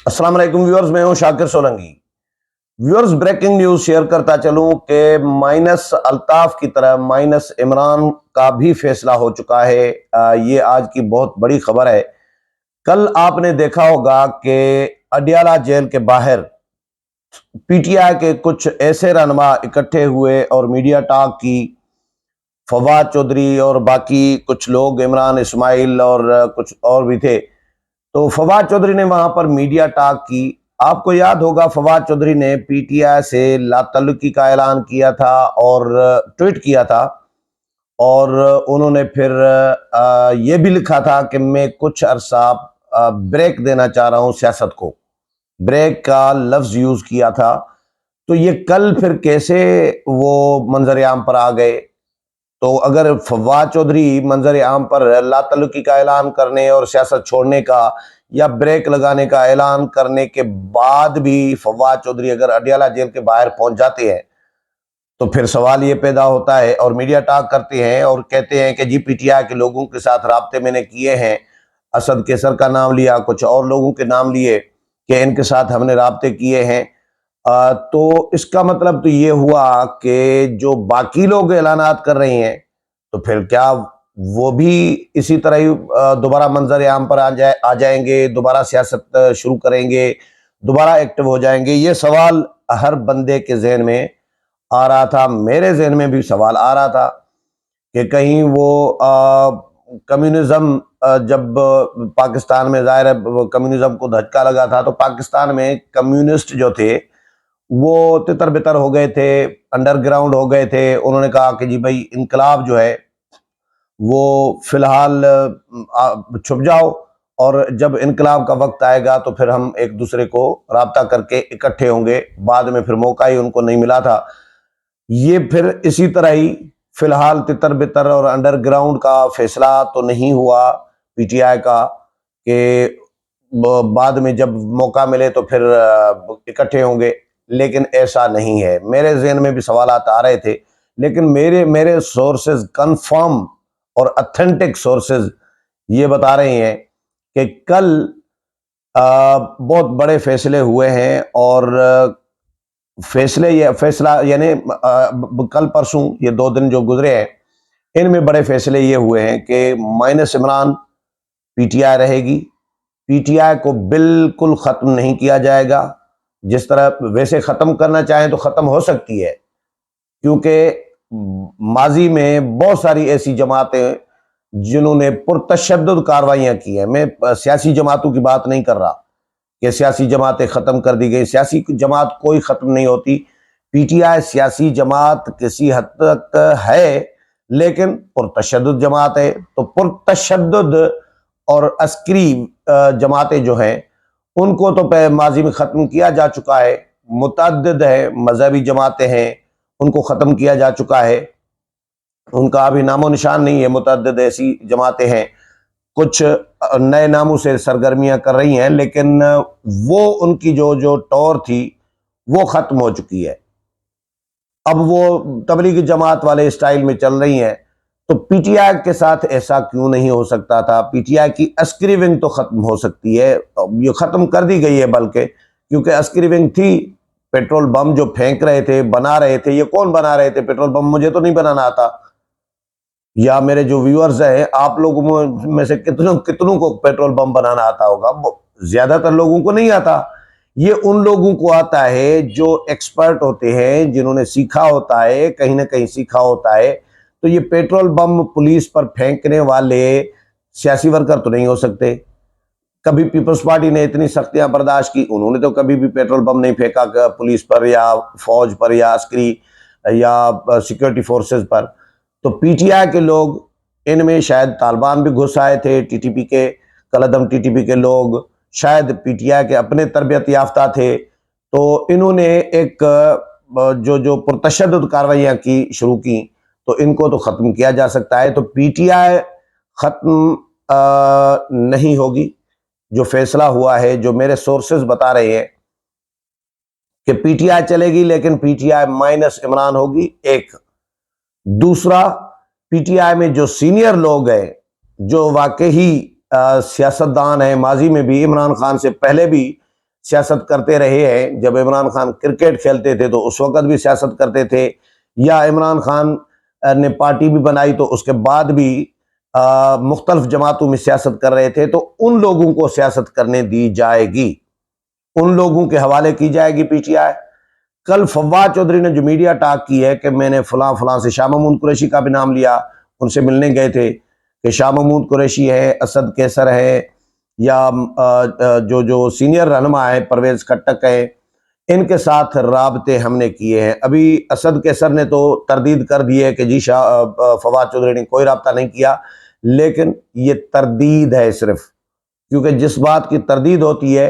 अस्सलाम वालेकुम व्यूअर्स, मैं हूं Shakir Solanki. Viewers, breaking news share करता चलूं कि माइनस अल्ताफ की तरह माइनस इमरान का भी फैसला हो चुका है। ये आज की बहुत बड़ी खबर है। कल आपने देखा होगा कि अडियाला जेल के बाहर पीटीआई के कुछ ऐसे रहनुमा इकट्ठे हुए और मीडिया टॉक की। फवाद चौधरी और बाकी कुछ लोग, इमरान इस्माइल और कुछ और भी थे। तो फवाद चौधरी ने वहां पर मीडिया टॉक की। आपको याद होगा, फवाद चौधरी ने पीटीआई से लातल्लुकी का ऐलान किया था और ट्वीट किया था। और उन्होंने फिर ये भी लिखा था कि मैं कुछ अरसा ब्रेक देना चाह रहा हूं सियासत को। ब्रेक का लफ्ज यूज किया था। तो ये कल फिर कैसे वो मंजर आम पर आ गए? तो अगर फवाद चौधरी मंजर आम पर लातल्लुकी का ऐलान करने और सियासत छोड़ने का या ब्रेक लगाने का ऐलान करने के बाद भी फवाद चौधरी अगर अडियाला जेल के बाहर पहुंच जाते हैं, तो फिर सवाल ये पैदा होता है और मीडिया टॉक करते हैं और कहते हैं कि जी पीटीआई के लोगों के साथ राब्ते मैंने किए हैं। असद कैसर का नाम लिया, कुछ और लोगों के नाम लिए कि इनके साथ हमने राब्ते किए हैं। तो इसका मतलब तो ये हुआ कि जो बाकी लोग ऐलानात कर रहे हैं, तो फिर क्या वो भी इसी तरह ही दोबारा मंजर आम पर आ जाएंगे, दोबारा सियासत शुरू करेंगे, दोबारा एक्टिव हो जाएंगे? ये सवाल हर बंदे के जहन में आ रहा था। मेरे जहन में भी सवाल आ रहा था कि कहीं वो कम्युनिज्म, जब पाकिस्तान में जाहिर है कम्युनिज्म को धक्का लगा था, तो पाकिस्तान में कम्युनिस्ट जो थे वो तितर बितर हो गए थे, अंडरग्राउंड हो गए थे। उन्होंने कहा कि जी भाई इनकलाब जो है वो फिलहाल छुप जाओ, और जब इनकलाब का वक्त आएगा तो फिर हम एक दूसरे को राब्ता करके इकट्ठे होंगे। बाद में फिर मौका ही उनको नहीं मिला था। ये फिर इसी तरह ही फिलहाल तितर बितर और अंडरग्राउंड का फैसला तो नहीं हुआ पीटीआई का कि बाद में जब मौका मिले तो फिर इकट्ठे होंगे। लेकिन ऐसा नहीं है। मेरे जहन में भी सवालात आ रहे थे, लेकिन मेरे मेरे सोर्सेज कंफर्म और ऑथेंटिक सोर्सेज ये बता रहे हैं कि कल बहुत बड़े फैसले हुए हैं। और फैसला यानी कल परसों ये 2 दिन जो गुजरे हैं, इनमें बड़े फैसले ये हुए हैं कि माइनस इमरान पीटीआई रहेगी। पीटीआई को बिल्कुल खत्म नहीं किया जाएगा। जिस तरह वैसे खत्म करना चाहें तो खत्म हो सकती है, क्योंकि माजी में बहुत सारी ऐसी जमातें जिन्होंने पुरतशद्दुद कार्रवाइयां की हैं। मैं सियासी जमातों की बात नहीं कर रहा कि सियासी जमातें खत्म कर दी गई। सियासी जमात कोई खत्म नहीं होती। पीटीआई सियासी जमात किसी हद तक है, लेकिन पुरतशद्दुद जमात है। तो पुरतशद्दुद और अस्करी जमातें जो हैं, उनको तो माजी में ख़त्म किया जा चुका है। मुतअद्दिद है मजहबी जमातें हैं, उनको ख़त्म किया जा चुका है। उनका अभी नामो निशान नहीं है। मुतअद्दिद ऐसी जमातें हैं, कुछ नए नामों से सरगर्मियां कर रही हैं, लेकिन वो उनकी जो जो टौर थी वो ख़त्म हो चुकी है। अब वो तबलीगी जमात वाले स्टाइल में चल रही हैं। तो पीटीआई के साथ ऐसा क्यों नहीं हो सकता था? पीटीआई की अस्करी विंग तो खत्म हो सकती है, ये खत्म कर दी गई है बल्कि, क्योंकि अस्करी विंग थी। पेट्रोल बम जो फेंक रहे थे, बना रहे थे, ये कौन बना रहे थे पेट्रोल बम? मुझे तो नहीं बनाना आता। या मेरे जो व्यूअर्स हैं, आप लोगों में से कितनों कितनों को पेट्रोल बम बनाना आता होगा? ज्यादातर लोगों को नहीं आता। ये उन लोगों को आता है जो एक्सपर्ट होते हैं, जिन्होंने सीखा होता है, कहीं ना कहीं सीखा होता है। तो ये पेट्रोल बम पुलिस पर फेंकने वाले सियासी वर्कर तो नहीं हो सकते। कभी पीपल्स पार्टी ने इतनी सख्तियां बर्दाश्त की, उन्होंने तो कभी भी पेट्रोल बम नहीं फेंका पुलिस पर या फौज पर या अस्करी या सिक्योरिटी फोर्सेस पर। तो पीटीआई के लोग, इनमें शायद तालिबान भी घुस आए थे, टीटीपी के कलदम टीटीपी के लोग शायद पीटीआई के अपने तरबियत याफ्ता थे। तो इन्होंने एक जो जो पुरतशद्दुद कार्रवाइयां की शुरू की, तो इनको तो खत्म किया जा सकता है। तो पीटीआई खत्म नहीं होगी। जो फैसला हुआ है, जो मेरे सोर्सेज बता रहे हैं कि पीटीआई चलेगी, लेकिन पीटीआई माइनस इमरान होगी, एक। दूसरा, पीटीआई में जो सीनियर लोग हैं, जो वाकई सियासतदान हैं, माजी में भी इमरान खान से पहले भी सियासत करते रहे हैं। जब इमरान खान क्रिकेट खेलते थे तो उस वक्त भी सियासत करते थे, या इमरान खान ने पार्टी भी बनाई तो उसके बाद भी मुख्तलिफ जमातों में सियासत कर रहे थे, तो उन लोगों को सियासत करने दी जाएगी, उन लोगों के हवाले की जाएगी पीटीआई। कल फवाद चौधरी ने जो मीडिया टॉक की है कि मैंने फलां फलां से, शाह महमूद कुरैशी का भी नाम लिया, उनसे मिलने गए थे कि शाह महमूद कुरैशी है, असद कैसर है, या जो जो सीनियर रहनुमा है परवेज खट्टक है, इनके साथ राबते हमने किए हैं। अभी असद कैसर ने तो तरदीद कर दी है कि जी फवाद चौधरी ने कोई राब्ता नहीं किया, लेकिन ये तरदीद है सिर्फ, क्योंकि जिस बात की तरदीद होती है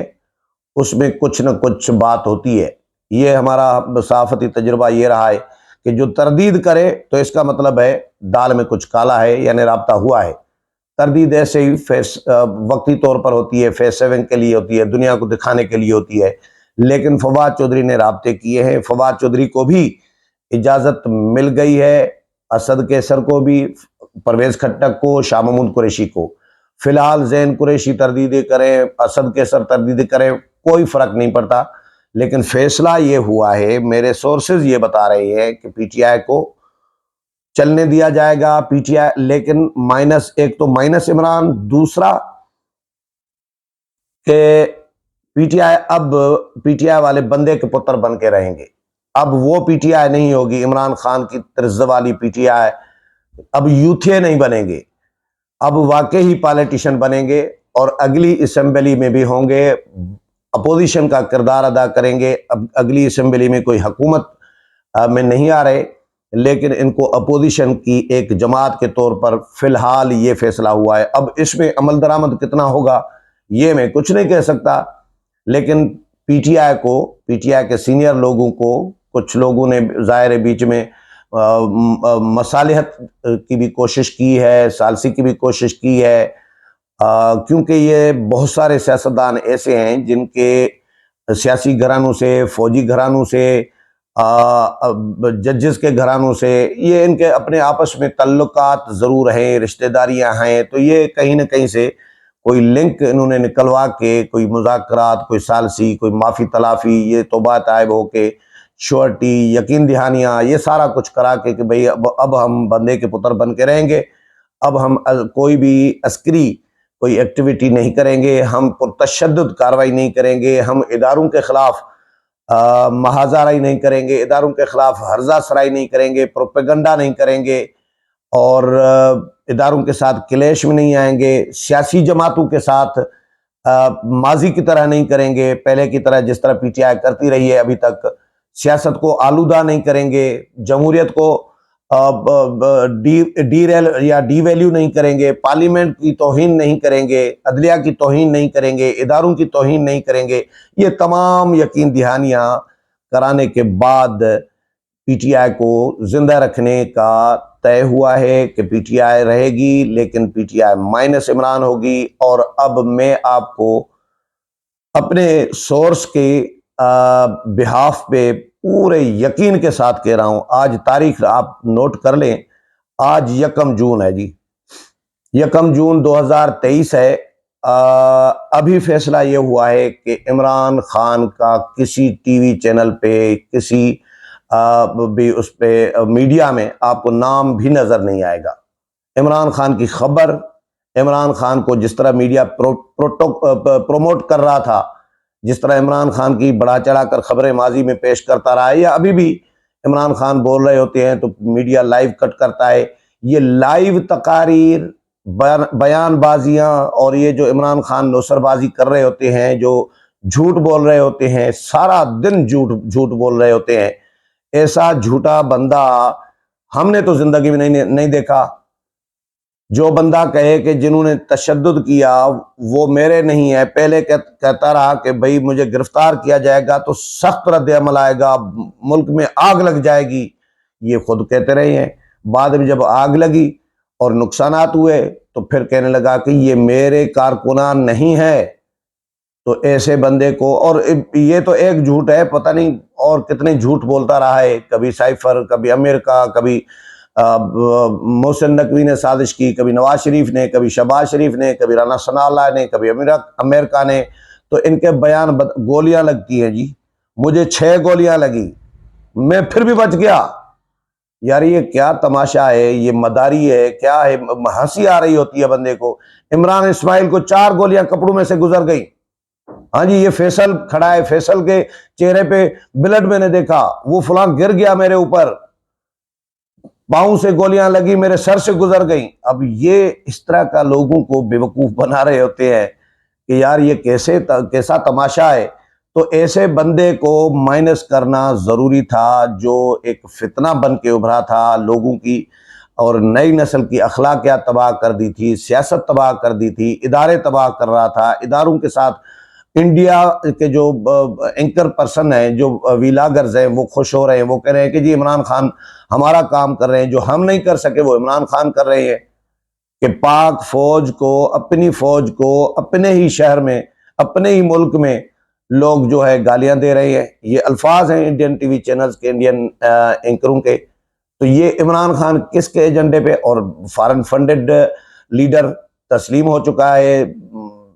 उसमें कुछ न कुछ बात होती है। ये हमारा सहाफती तजुर्बा ये रहा है कि जो तरदीद करे तो इसका मतलब है दाल में कुछ काला है, यानी राब्ता हुआ है। तरदीद ऐसे ही वक्ती तौर पर होती है, फेस सेविंग के लिए होती है, दुनिया को दिखाने के लिए होती है। लेकिन फवाद चौधरी ने राब्ते किए हैं, फवाद चौधरी को भी इजाज़त मिल गई है, असद कैसर को भी, परवेज खट्टक को, शाह महमूद कुरैशी को। फिलहाल जैन कुरैशी तरदीदें करें, असद कैसर तरदीदें करें, कोई फ़र्क नहीं पड़ता। लेकिन फैसला ये हुआ है, मेरे सोर्सेज ये बता रहे हैं कि पीटीआई को चलने दिया जाएगा। पीटीआई, लेकिन एक तो माइनस इमरान, दूसरा कि पीटीआई वाले बंदे के पुत्र बन के रहेंगे। अब वो पीटीआई नहीं होगी इमरान खान की तर्ज वाली पीटीआई, अब यूथे नहीं बनेंगे, अब वाकई पॉलिटिशियन बनेंगे और अगली असेंबली में भी होंगे, अपोजिशन का किरदार अदा करेंगे। अब अगली असेंबली में कोई हुकूमत में नहीं आ रहे, लेकिन इनको अपोजिशन की एक जमात के तौर पर फिलहाल ये फैसला हुआ है। अब इसमें अमल दरामद कितना होगा ये मैं कुछ नहीं कह सकता, लेकिन पीटीआई के सीनियर लोगों को, कुछ लोगों ने ज़ाहिर बीच में मसालिहत की भी कोशिश की है, सालसी की भी कोशिश की है, क्योंकि ये बहुत सारे सियासतदान ऐसे हैं जिनके सियासी घरानों से, फौजी घरानों से, जजेस के घरानों से, ये इनके अपने आपस में तल्लुकात ज़रूर हैं, रिश्तेदारियां हैं, तो ये कहीं ना कहीं से कोई लिंक इन्होंने निकलवा के, कोई मुज़ाकरात, कोई सालसी, कोई माफ़ी तलाफ़ी, ये तौबा तायब हो के, श्योरिटी, यकीन दहानियाँ, ये सारा कुछ करा के कि भाई अब हम बंदे के पुत्र बन के रहेंगे, अब हम कोई भी अस्करी कोई एक्टिविटी नहीं करेंगे, हम पुरतशद्दुद कार्रवाई नहीं करेंगे, हम इदारों के ख़िलाफ़ महाजाराई नहीं करेंगे, इदारों के ख़िलाफ़ हर्जा सराई नहीं करेंगे, प्रोपेगंडा नहीं करेंगे, और इदारों के साथ क्लैश में नहीं आएंगे, सियासी जमातों के साथ माजी की तरह नहीं करेंगे, पहले की तरह जिस तरह पीटीआई करती रही है अभी तक, सियासत को आलूदा नहीं करेंगे, जमहूरियत को डीरेल या डीवैल्यू नहीं करेंगे, पार्लियामेंट की तौहीन नहीं करेंगे, अदलिया की तौहीन नहीं करेंगे, इदारों की तौहीन नहीं करेंगे। ये तमाम यकीन दहानियाँ कराने के बाद पीटीआई को जिंदा रखने का तय हुआ है कि पीटीआई रहेगी, लेकिन पीटीआई माइनस इमरान होगी। और अब मैं आपको अपने सोर्स के बिहाफ पे पूरे यकीन के साथ कह रहा हूं, आज तारीख आप नोट कर लें, आज 1 जून है जी, 1 जून 2023 है। अभी फैसला ये हुआ है कि इमरान खान का किसी टीवी चैनल पे, किसी भी उस पे मीडिया में आपको नाम भी नजर नहीं आएगा। इमरान खान की खबर, इमरान खान को जिस तरह मीडिया प्रोमोट कर रहा था, जिस तरह इमरान खान की बढ़ा चढ़ा कर खबरें माजी में पेश करता रहा है, या अभी भी इमरान खान बोल रहे होते हैं तो मीडिया लाइव कट करता है। ये लाइव तकारीर, बयानबाजियां, और ये जो इमरान खान नौसरबाजी कर रहे होते हैं, जो झूठ बोल रहे होते हैं, सारा दिन झूठ बोल रहे होते हैं, ऐसा झूठा बंदा हमने तो जिंदगी में नहीं देखा। जो बंदा कहे कि जिन्होंने तशद्दुद किया वो मेरे नहीं है, पहले कहता रहा कि भाई मुझे गिरफ्तार किया जाएगा तो सख्त रद्द-ए-अमल आएगा, मुल्क में आग लग जाएगी, ये खुद कहते रहे हैं। बाद में जब आग लगी और नुकसानात हुए तो फिर कहने लगा कि ये मेरे कारकुनान नहीं है। तो ऐसे बंदे को, और ये तो एक झूठ है, पता नहीं और कितने झूठ बोलता रहा है, कभी साइफर, कभी अमेरिका, कभी मोहसिन नकवी ने साजिश की, कभी नवाज शरीफ ने, कभी शहबाज शरीफ ने, कभी राना सनाउल्लाह ने, कभी अमेरिका ने। तो इनके बयान गोलियां लगती हैं जी, मुझे 6 गोलियां लगी, मैं फिर भी बच गया। यार ये क्या तमाशा है, ये मदारी है क्या है? हंसी आ रही होती है बंदे को। इमरान इस्माइल को 4 गोलियां कपड़ों में से गुजर गई। हाँ जी, ये फैसल खड़ा है, फैसल के चेहरे पे ब्लड मैंने देखा, वो फलां गिर गया मेरे ऊपर, पांव से गोलियां लगी, मेरे सर से गुजर गई। अब ये इस तरह का लोगों को बेवकूफ बना रहे होते हैं कि यार ये कैसा तमाशा है। तो ऐसे बंदे को माइनस करना जरूरी था, जो एक फितना बन के उभरा था लोगों की और नई नस्ल की अखलाकियात तबाह कर दी थी, सियासत तबाह कर दी थी, इदारे तबाह कर रहा था। इदारों के साथ इंडिया के जो एंकर पर्सन है, जो वीलागर्स हैं, वो खुश हो रहे हैं, वो कह रहे हैं कि जी इमरान खान हमारा काम कर रहे हैं, जो हम नहीं कर सके वो इमरान खान कर रहे हैं। कि पाक फौज को, अपनी फौज को अपने ही शहर में, अपने ही मुल्क में लोग जो है गालियां दे रहे हैं। ये अल्फाज हैं इंडियन टीवी चैनल्स के, इंडियन एंकरों के। तो ये इमरान खान किसके एजेंडे पे? और फॉरेन फंडेड लीडर तस्लीम हो चुका है,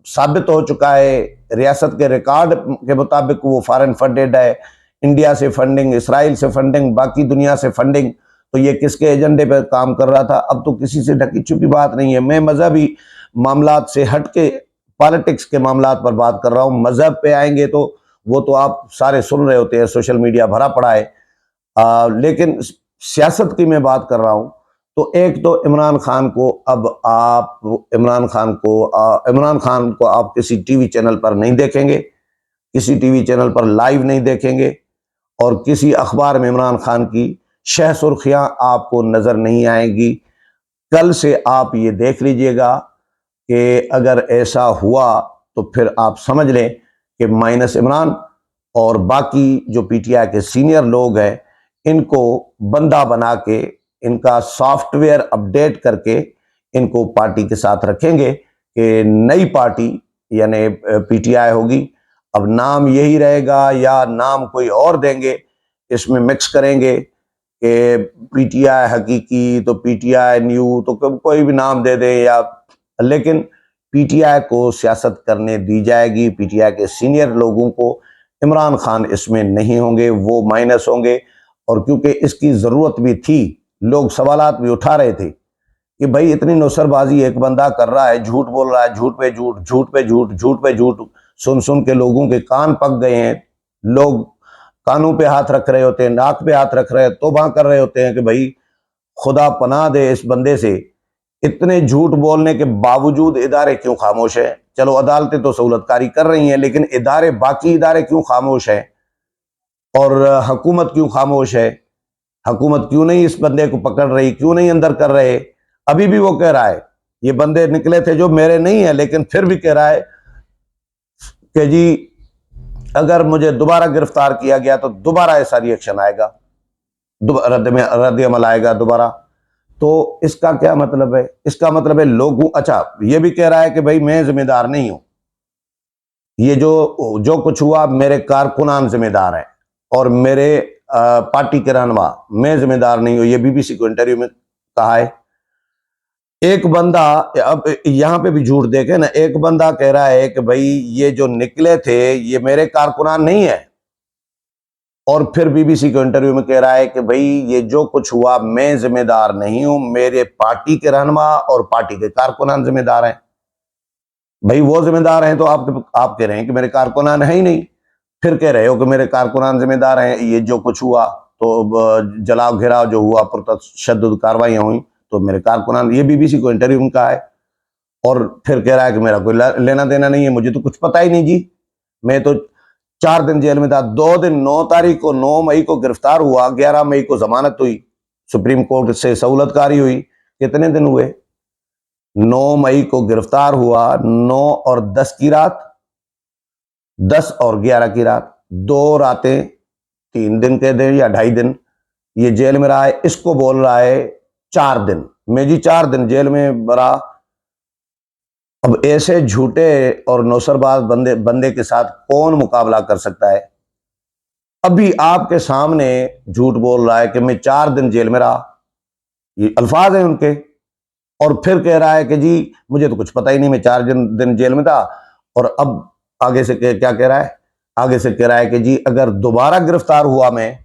साबित हो चुका है, रियासत के रिकॉर्ड के मुताबिक वो फॉरेन फंडेड है। इंडिया से फंडिंग, इसराइल से फंडिंग, बाकी दुनिया से फंडिंग। तो ये किसके एजेंडे पर काम कर रहा था? अब तो किसी से ढकी छुपी बात नहीं है। मैं मजहबी मामलात से हट के पॉलिटिक्स के मामलात पर बात कर रहा हूँ। मजहब पे आएंगे तो वो तो आप सारे सुन रहे होते हैं, सोशल मीडिया भरा पड़ा है। लेकिन सियासत की मैं बात कर रहा हूँ। तो एक तो इमरान खान को अब आप इमरान खान को आप किसी टीवी चैनल पर नहीं देखेंगे, किसी टीवी चैनल पर लाइव नहीं देखेंगे, और किसी अखबार में इमरान खान की शह सुर्खियां आपको नजर नहीं आएगी। कल से आप ये देख लीजिएगा कि अगर ऐसा हुआ तो फिर आप समझ लें कि माइनस इमरान और बाकी जो पीटीआई के सीनियर लोग हैं, इनको बंदा बना के, इनका सॉफ्टवेयर अपडेट करके इनको पार्टी के साथ रखेंगे कि नई पार्टी यानी पीटीआई होगी। अब नाम यही रहेगा या नाम कोई और देंगे, इसमें मिक्स करेंगे कि पीटीआई हकीकी तो पीटीआई न्यू, तो कोई भी नाम दे दे या, लेकिन पीटीआई को सियासत करने दी जाएगी। पीटीआई के सीनियर लोगों को, इमरान खान इसमें नहीं होंगे, वो माइनस होंगे। और क्योंकि इसकी ज़रूरत भी थी, लोग सवालात भी उठा रहे थे कि भाई इतनी नौसरबाजी एक बंदा कर रहा है, झूठ बोल रहा है, झूठ पे झूठ, झूठ पे झूठ, झूठ पे झूठ, सुन सुन के लोगों के कान पक गए हैं। लोग कानों पे हाथ रख रहे होते हैं, नाक पे हाथ रख रहे हैं, तौबा कर रहे होते हैं कि भाई खुदा पनाह दे इस बंदे से। इतने झूठ बोलने के बावजूद इदारे क्यों खामोश है? चलो अदालतें तो सहूलतकारी कर रही हैं, लेकिन इदारे, बाकी इदारे क्यों खामोश हैं? और हुकूमत क्यों खामोश है? हुकूमत क्यों नहीं इस बंदे को पकड़ रही, क्यों नहीं अंदर कर रहे? अभी भी वो कह रहा है, ये बंदे निकले थे जो मेरे नहीं है, लेकिन फिर भी कह रहा है कि जी अगर मुझे दोबारा गिरफ्तार किया गया तो दोबारा ऐसा रिएक्शन आएगा, रद्द अमल आएगा दोबारा। तो इसका क्या मतलब है? इसका मतलब है लोगों, अच्छा ये भी कह रहा है कि भाई मैं जिम्मेदार नहीं हूं, ये जो जो कुछ हुआ मेरे कारकुनान जिम्मेदार हैं और मेरे पार्टी के रहनुमा, मैं जिम्मेदार नहीं हूं। ये बीबीसी को इंटरव्यू में कहा है। एक बंदा, अब यहां पे भी झूठ देखे ना, एक बंदा कह रहा है कि भाई ये जो निकले थे ये मेरे कारकुनान नहीं है, और फिर बीबीसी को इंटरव्यू में कह रहा है कि भाई ये जो कुछ हुआ मैं जिम्मेदार नहीं हूं, मेरे पार्टी के रहनुमा और पार्टी के कारकुनान जिम्मेदार हैं। भाई वो जिम्मेदार हैं तो आप कह रहे हैं कि मेरे कारकुनान है ही नहीं, फिर कह रहे हो कि मेरे कारकुनान जिम्मेदार हैं। ये जो कुछ हुआ तो जलाव घेराव जो हुआ, पुरतशद्दुद कार्रवाइयां हुई, तो मेरे कारकुनान, ये बीबीसी को इंटरव्यू में कहा है। और फिर कह रहा है कि मेरा कोई लेना देना नहीं है, मुझे तो कुछ पता ही नहीं जी, मैं तो 4 दिन जेल में था। 2 दिन, 9 तारीख को, 9 मई को गिरफ्तार हुआ, 11 मई को जमानत हुई, सुप्रीम कोर्ट से सहूलतकारी हुई। कितने दिन हुए? 9 मई को गिरफ्तार हुआ, 9 और 10 की रात, 10 और 11 की रात, 2 रातें, 3 दिन के दिन या 2.5 दिन ये जेल में रहा है। इसको बोल रहा है 4 दिन। मैं जी 4 दिन जेल में रहा। अब ऐसे झूठे और नौसरबाज बंदे के साथ कौन मुकाबला कर सकता है? अभी आपके सामने झूठ बोल रहा है कि मैं 4 दिन जेल में रहा, ये अल्फाज हैं उनके, और फिर कह रहा है कि जी मुझे तो कुछ पता ही नहीं, मैं 4 दिन जेल में था। और अब आगे से क्या कह रहा है, आगे से कह रहा है कि जी अगर दोबारा गिरफ्तार हुआ मैं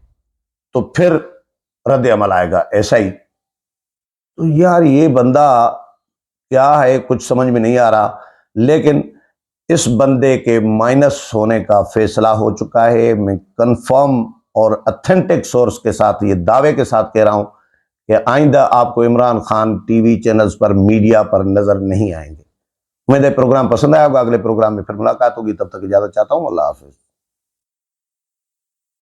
तो फिर रद्द अमल आएगा, ऐसा ही। तो यार ये बंदा क्या है, कुछ समझ में नहीं आ रहा। लेकिन इस बंदे के माइनस होने का फैसला हो चुका है। मैं कंफर्म और ऑथेंटिक सोर्स के साथ, ये दावे के साथ कह रहा हूं कि आइंदा आपको इमरान खान टीवी चैनल्स पर, मीडिया पर नजर नहीं आएंगे। उम्मीद है प्रोग्राम पसंद आया होगा। अगले प्रोग्राम में फिर मुलाकात होगी, तब तक इजाजत चाहता हूं। अल्लाह हाफिज।